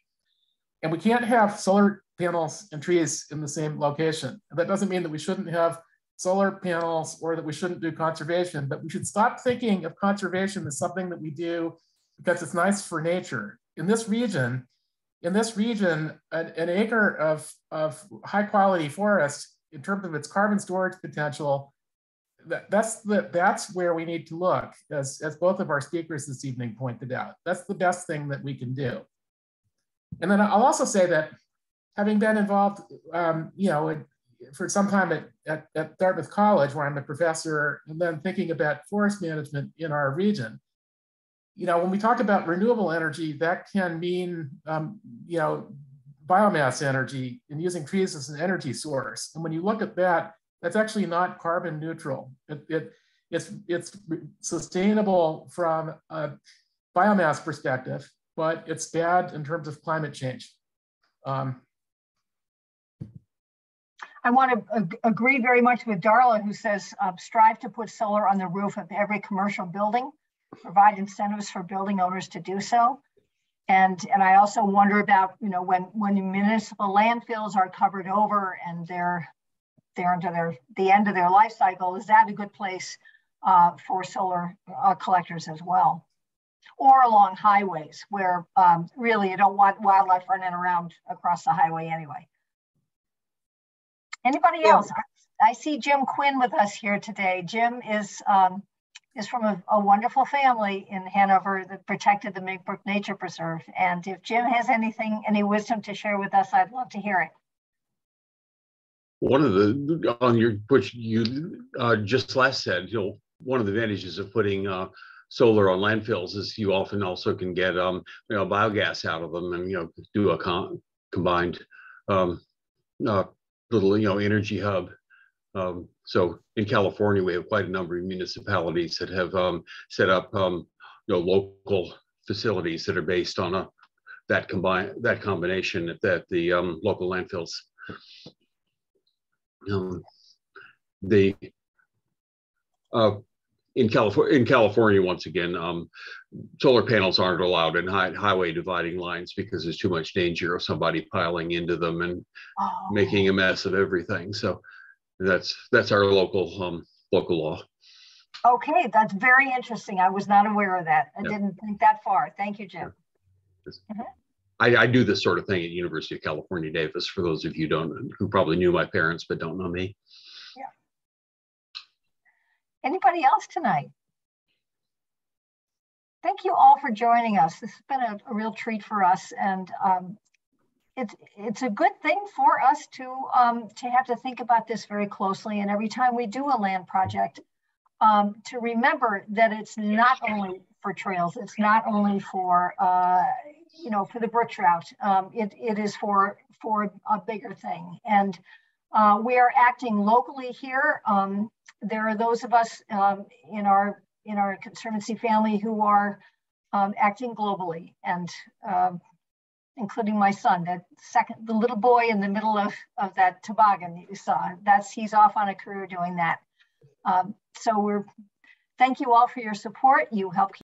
S5: And we can't have solar panels and trees in the same location. That doesn't mean that we shouldn't have solar panels or that we shouldn't do conservation, but we should stop thinking of conservation as something that we do because it's nice for nature. In this region, an acre of high quality forest, in terms of its carbon storage potential, that's where we need to look, as both of our speakers this evening pointed out. That's the best thing that we can do. And then I'll also say that, having been involved, for some time at Dartmouth College, where I'm a professor, and then thinking about forest management in our region, when we talk about renewable energy, that can mean, biomass energy and using trees as an energy source. And when you look at that, that's actually not carbon neutral. It's sustainable from a biomass perspective, but it's bad in terms of climate change.
S3: I want to agree very much with Darla, who says, strive to put solar on the roof of every commercial building, provide incentives for building owners to do so. And I also wonder about, you know, when municipal landfills are covered over and they're into the end of their life cycle, is that a good place for solar collectors as well? Or along highways where really you don't want wildlife running around across the highway anyway. Anybody else? I see Jim Quinn with us here today. Jim is from a wonderful family in Hanover that protected the Minkbrook Nature Preserve. And if Jim has any wisdom to share with us, I'd love to hear it.
S6: One of the, on your, which you just last said, you know, one of the advantages of putting solar on landfills is you often also can get, you know, biogas out of them and, you know, do a combined little, you know, energy hub. So in California, we have quite a number of municipalities that have set up, you know, local facilities that are based on that combination at the local landfills. In California, once again, solar panels aren't allowed in highway dividing lines because there's too much danger of somebody piling into them and making a mess of everything. So that's our local law.
S3: Okay, that's very interesting. I was not aware of that. I didn't think that far. Thank you, Jim.
S6: Yeah. I do this sort of thing at University of California, Davis, for those of you who probably knew my parents but don't know me.
S3: Yeah. Anybody else tonight? Thank you all for joining us. This has been a real treat for us, and it's a good thing for us to have to think about this very closely. And every time we do a land project, to remember that it's not only for trails, it's not only for you know, for the brook trout. It is for a bigger thing, and we are acting locally here. There are those of us in our Conservancy family who are acting globally, and including my son, the little boy in the middle of that toboggan that you saw. He's off on a career doing that. So thank you all for your support. You help